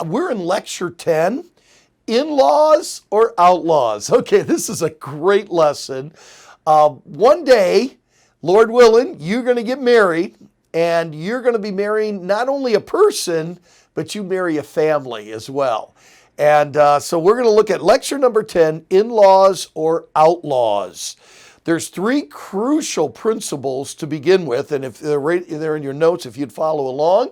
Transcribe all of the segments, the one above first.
We're in lecture 10, in-laws or outlaws. Okay, this is a great lesson. One day, Lord willing, you're going to get married, and you're going to be marrying not only a person, but you marry a family as well. And so we're going to look at lecture number 10, in-laws or outlaws. There's three crucial principles to begin with, and if they're right there in your notes, if you'd follow along.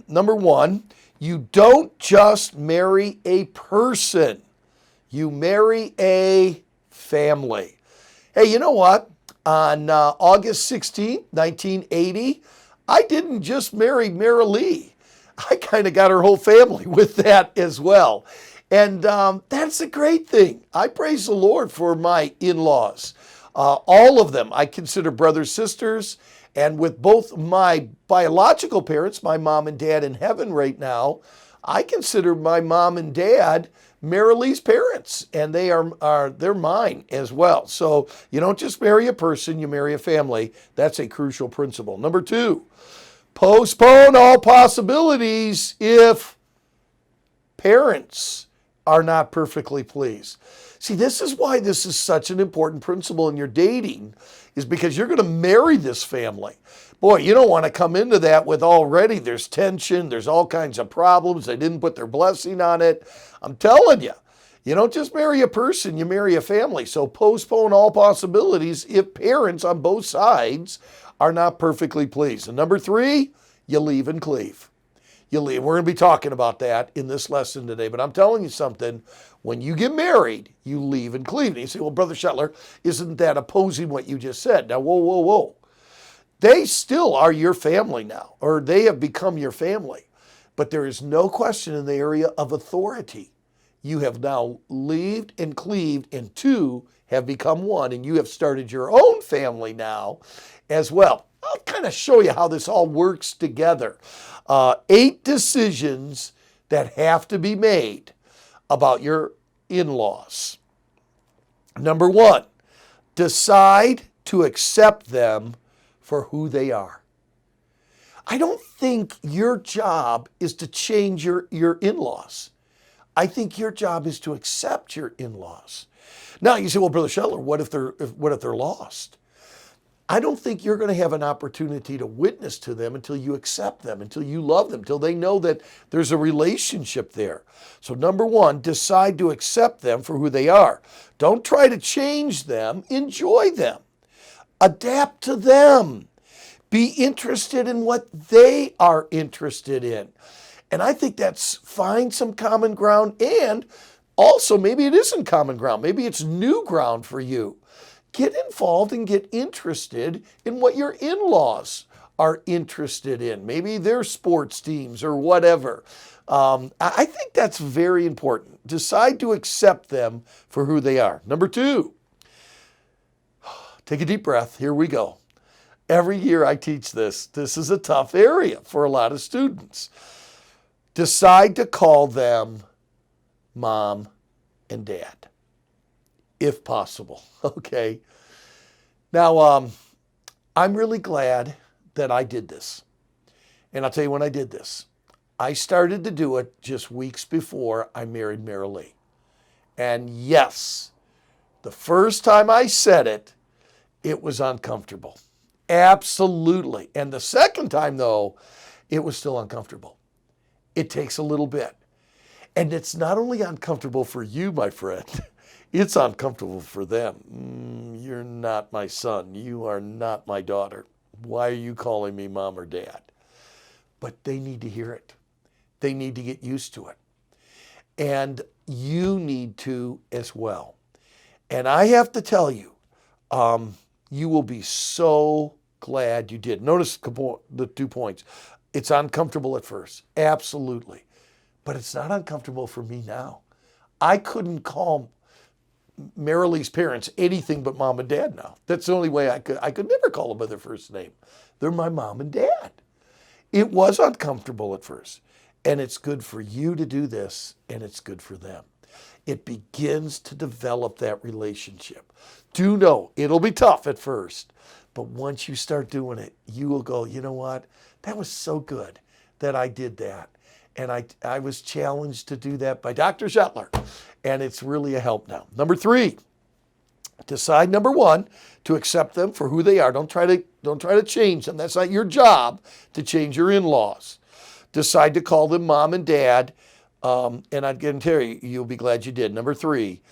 Number one, you don't just marry a person, you marry a family. Hey, you know what? On August 16th, 1980, I didn't just marry Mara Lee. I kind of got her whole family with that as well. And that's a great thing. I praise the Lord for my in-laws. All of them I consider brothers, sisters, and with both my biological parents, my mom and dad in heaven right now, I consider my mom and dad Mara Lee's parents, and they're mine as well. So you don't just marry a person, you marry a family. That's a crucial principle. Number two, postpone all possibilities if parents are not perfectly pleased. See, this is why this is such an important principle in your dating, is because you're going to marry this family. Boy, you don't want to come into that with already there's tension, there's all kinds of problems, they didn't put their blessing on it. I'm telling you, you don't just marry a person, you marry a family. So postpone all possibilities if parents on both sides are not perfectly pleased. And number three, you leave and cleave. You leave. We're going to be talking about that in this lesson today. But I'm telling you something, when you get married, you leave and cleave. And you say, well, Brother Shetler, isn't that opposing what you just said? Now, whoa, whoa, whoa. They still are your family now, or they have become your family. But there is no question in the area of authority. You have now leaved and cleaved, and two have become one, and you have started your own family now as well. I'll kind of show you how this all works together. 8 decisions that have to be made about your in-laws. Number 1, decide to accept them for who they are. I don't think your job is to change your in-laws. I think your job is to accept your in-laws. Now you say, well, Brother Shetler, what if they're lost? I don't think you're going to have an opportunity to witness to them until you accept them, until you love them, until they know that there's a relationship there. So number 1, decide to accept them for who they are. Don't try to change them. Enjoy them. Adapt to them. Be interested in what they are interested in. And I think that's find some common ground, and also maybe it isn't common ground. Maybe it's new ground for you. Get involved and get interested in what your in-laws are interested in. Maybe their sports teams or whatever. I think that's very important. Decide to accept them for who they are. Number 2, take a deep breath. Here we go. Every year I teach this. This is a tough area for a lot of students. Decide to call them mom and dad, if possible, okay? Now, I'm really glad that I did this. And I'll tell you when I did this. I started to do it just weeks before I married Mara Lee. And yes, the first time I said it, it was uncomfortable. Absolutely. And the second time, though, it was still uncomfortable. It takes a little bit. And it's not only uncomfortable for you, my friend, it's uncomfortable for them. You're not my son. You are not my daughter. Why are you calling me mom or dad? But they need to hear it. They need to get used to it. And you need to as well. And I have to tell you, you will be so glad you did. Notice the 2 points. It's uncomfortable at first. Absolutely. But it's not uncomfortable for me now. I couldn't call Mara Lee's parents anything but mom and dad now. That's the only way I could. I could never call them by their first name. They're my mom and dad. It was uncomfortable at first. And it's good for you to do this, and it's good for them. It begins to develop that relationship. Do know it'll be tough at first, but once you start doing it, you will go, you know what? That was so good that I did that. And I was challenged to do that by Dr. Shetler. And it's really a help now. Number 3, decide, number 1, to accept them for who they are. Don't try to change them. That's not your job to change your in-laws. Decide to call them mom and dad. And I'd guarantee you'll be glad you did. Number 3,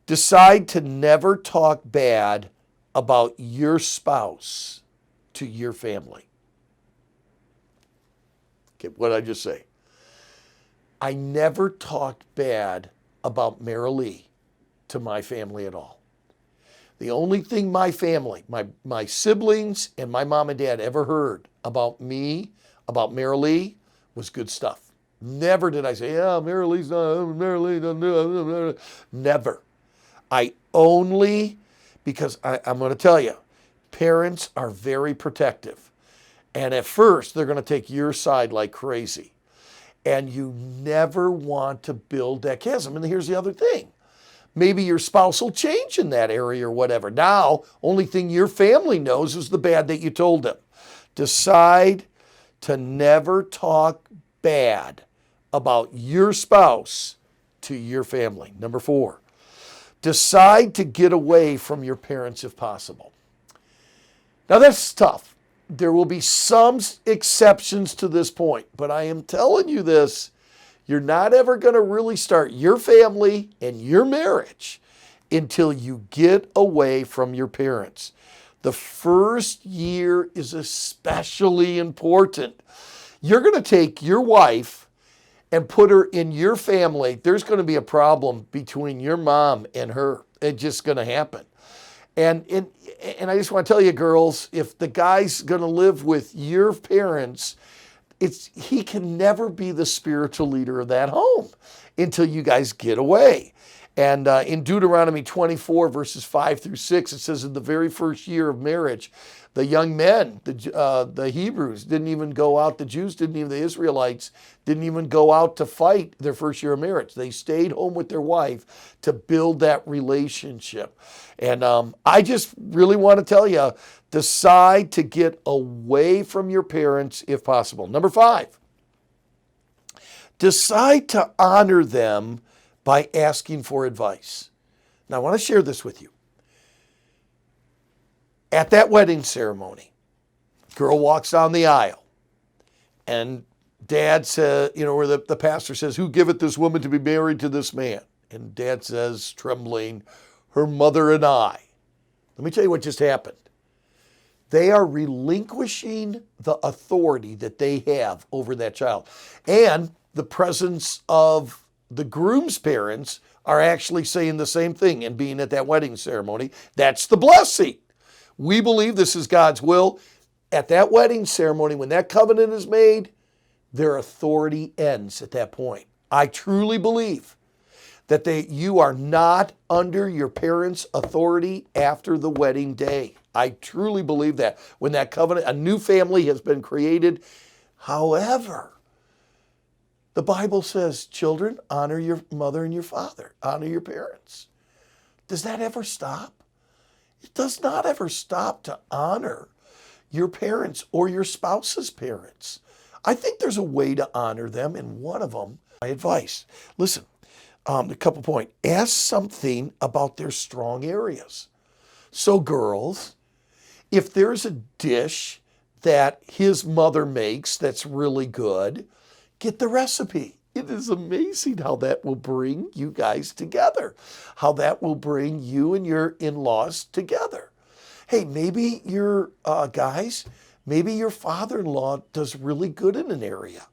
decide to never talk bad about your spouse to your family. Okay, what did I just say? I never talked bad about Marilee to my family at all. The only thing my family, my siblings and my mom and dad ever heard about me, about Marilee, was good stuff. Never did I say, yeah, Marilee's not, Marilee doesn't do it. Never. I only, because I'm going to tell you, parents are very protective. And at first, they're going to take your side like crazy. And you never want to build that chasm. And here's the other thing. Maybe your spouse will change in that area or whatever. Now, only thing your family knows is the bad that you told them. Decide to never talk bad about your spouse to your family. Number 4, decide to get away from your parents if possible. Now, that's tough. There will be some exceptions to this point, but I am telling you this, you're not ever going to really start your family and your marriage until you get away from your parents. The first year is especially important. You're going to take your wife and put her in your family. There's going to be a problem between your mom and her. It's just going to happen. And I just want to tell you, girls, if the guy's going to live with your parents, he can never be the spiritual leader of that home until you guys get away. And in Deuteronomy 24, verses 5 through 6, it says in the very first year of marriage, the young men, the Hebrews didn't even go out, the Jews didn't even, the Israelites didn't even go out to fight their first year of marriage. They stayed home with their wife to build that relationship. And I just really want to tell you, decide to get away from your parents if possible. Number 5, decide to honor them by asking for advice. Now, I want to share this with you. At that wedding ceremony, girl walks down the aisle, and dad says, where the pastor says, who giveth this woman to be married to this man? And dad says, trembling, her mother and I. Let me tell you what just happened. They are relinquishing the authority that they have over that child. And the presence of the groom's parents are actually saying the same thing and being at that wedding ceremony. That's the blessing. We believe this is God's will. At that wedding ceremony, when that covenant is made, their authority ends at that point. I truly believe that you are not under your parents' authority after the wedding day. I truly believe that. When that covenant, a new family has been created. However, the Bible says, children, honor your mother and your father. Honor your parents. Does that ever stop? It does not ever stop to honor your parents or your spouse's parents. I think there's a way to honor them, and one of them, my advice. Listen, a couple points. Ask something about their strong areas. So girls, if there's a dish that his mother makes that's really good, get the recipe. It is amazing how that will bring you guys together, how that will bring you and your in-laws together. Hey, maybe your maybe your father-in-law does really good in an area.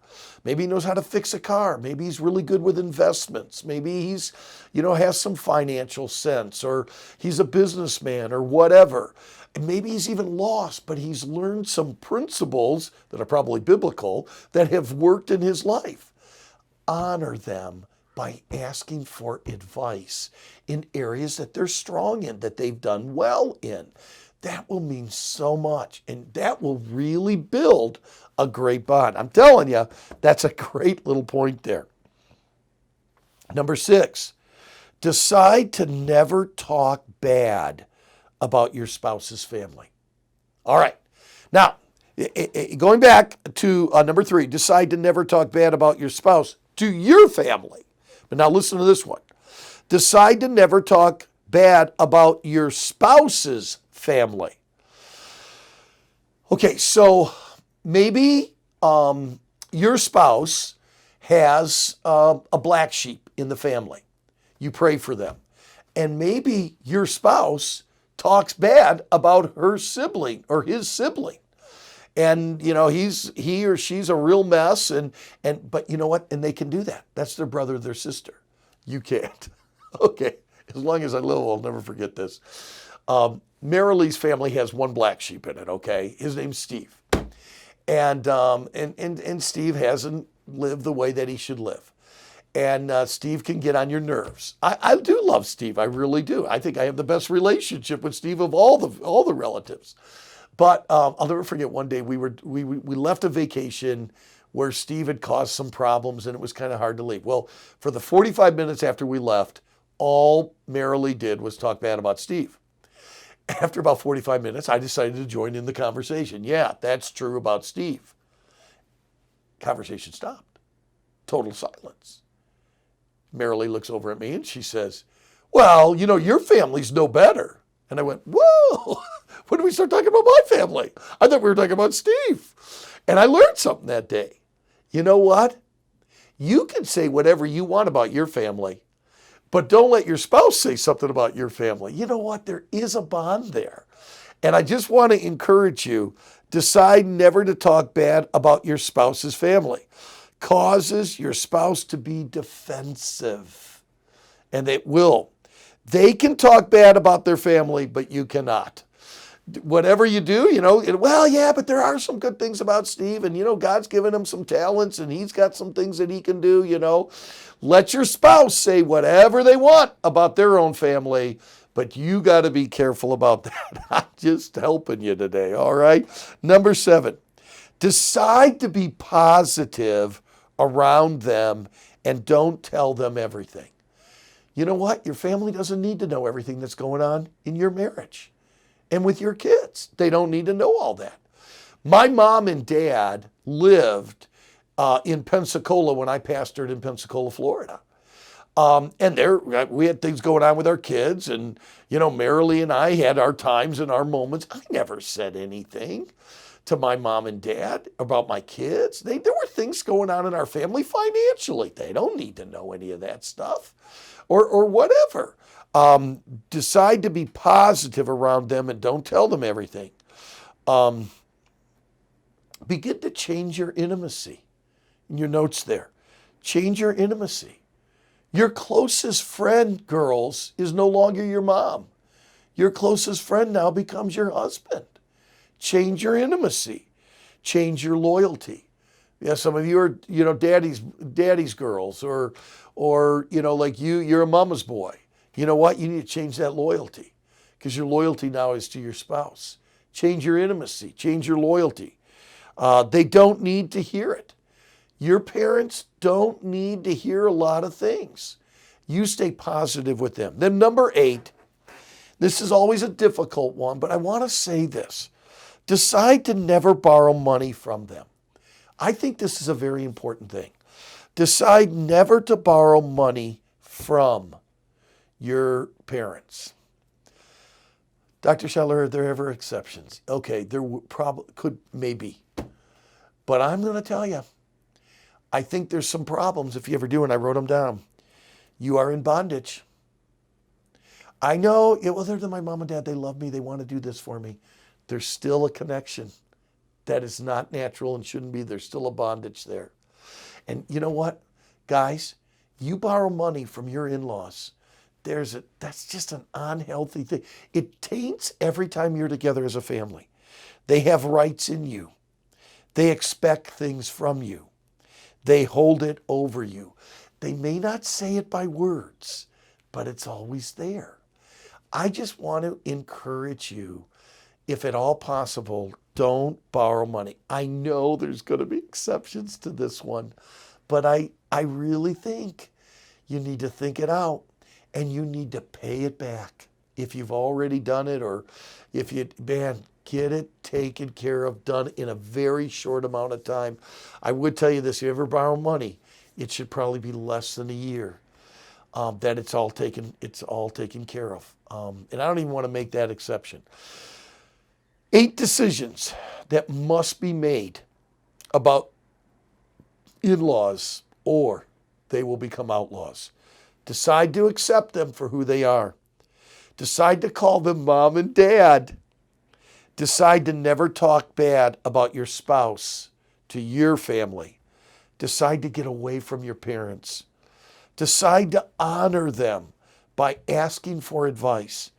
Maybe he knows how to fix a car. Maybe he's really good with investments. Maybe he's, has some financial sense, or he's a businessman or whatever. And maybe he's even lost, but he's learned some principles that are probably biblical that have worked in his life. Honor them by asking for advice in areas that they're strong in, that they've done well in. That will mean so much, and that will really build a great bond. I'm telling you, that's a great little point there. Number 6, decide to never talk bad about your spouse's family. All right. Now, Going back to number 3, decide to never talk bad about your spouse to your family. But now listen to this one. Decide to never talk bad about your spouse's family. Okay, so maybe your spouse has a black sheep in the family. You pray for them. And maybe your spouse talks bad about her sibling or his sibling. And, he or she's a real mess. But you know what? And they can do that. That's their brother or their sister. You can't. Okay. As long as I live, I'll never forget this. Marilee's family has one black sheep in it, okay? His name's Steve. And Steve hasn't lived the way that he should live. And Steve can get on your nerves. I do love Steve. I really do. I think I have the best relationship with Steve of all the relatives. But I'll never forget one day we left a vacation where Steve had caused some problems and it was kind of hard to leave. Well, for the 45 minutes after we left, all Marilee did was talk bad about Steve. After about 45 minutes, I decided to join in the conversation. Yeah, that's true about Steve. Conversation stopped. Total silence. Marilee looks over at me and she says, well, your family's no better. And I went, whoa, when did we start talking about my family? I thought we were talking about Steve. And I learned something that day. You know what? You can say whatever you want about your family, but don't let your spouse say something about your family. You know what? There is a bond there. And I just want to encourage you, decide never to talk bad about your spouse's family. Causes your spouse to be defensive. And it will. They can talk bad about their family, but you cannot. Whatever you do, well, yeah, but there are some good things about Steve. And, God's given him some talents and he's got some things that he can do, Let your spouse say whatever they want about their own family, but you got to be careful about that. I'm just helping you today, all right? Number 7, decide to be positive around them and don't tell them everything. You know what? Your family doesn't need to know everything that's going on in your marriage and with your kids. They don't need to know all that. My mom and dad lived in Pensacola when I pastored in Pensacola, Florida. And we had things going on with our kids and, Marilee and I had our times and our moments. I never said anything to my mom and dad about my kids. There were things going on in our family financially. They don't need to know any of that stuff or whatever. Decide to be positive around them and don't tell them everything. Begin to change your intimacy. In your notes there, change your intimacy. Your closest friend, girls, is no longer your mom. Your closest friend now becomes your husband. Change your intimacy. Change your loyalty. Yeah, some of you are, daddy's girls or like you're a mama's boy. You know what? You need to change that loyalty because your loyalty now is to your spouse. Change your intimacy. Change your loyalty. They don't need to hear it. Your parents don't need to hear a lot of things. You stay positive with them. Then number 8, this is always a difficult one, but I want to say this. Decide to never borrow money from them. I think this is a very important thing. Decide never to borrow money from your parents. Dr. Scheller, are there ever exceptions? Okay, there could maybe. But I'm going to tell you, I think there's some problems if you ever do, and I wrote them down. You are in bondage. I know, they're my mom and dad. They love me. They want to do this for me. There's still a connection that is not natural and shouldn't be. There's still a bondage there. And you know what, guys? You borrow money from your in-laws. That's just an unhealthy thing. It taints every time you're together as a family. They have rights in you. They expect things from you. They hold it over you. They may not say it by words, but it's always there. I just want to encourage you, if at all possible, don't borrow money. I know there's going to be exceptions to this one, but I really think you need to think it out and you need to pay it back. If you've already done it or if Get it taken care of, done in a very short amount of time. I would tell you this, if you ever borrow money, it should probably be less than a year that it's all taken care of. And I don't even want to make that exception. 8 decisions that must be made about in-laws or they will become outlaws. Decide to accept them for who they are. Decide to call them mom and dad. Decide to never talk bad about your spouse to your family. Decide to get away from your parents. Decide to honor them by asking for advice.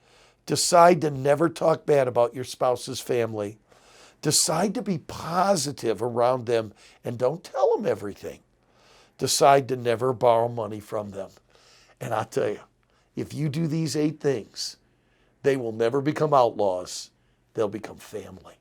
Decide to never talk bad about your spouse's family. Decide to be positive around them and don't tell them everything. Decide to never borrow money from them. And I tell you, if you do these 8 things, they will never become outlaws. They'll become family.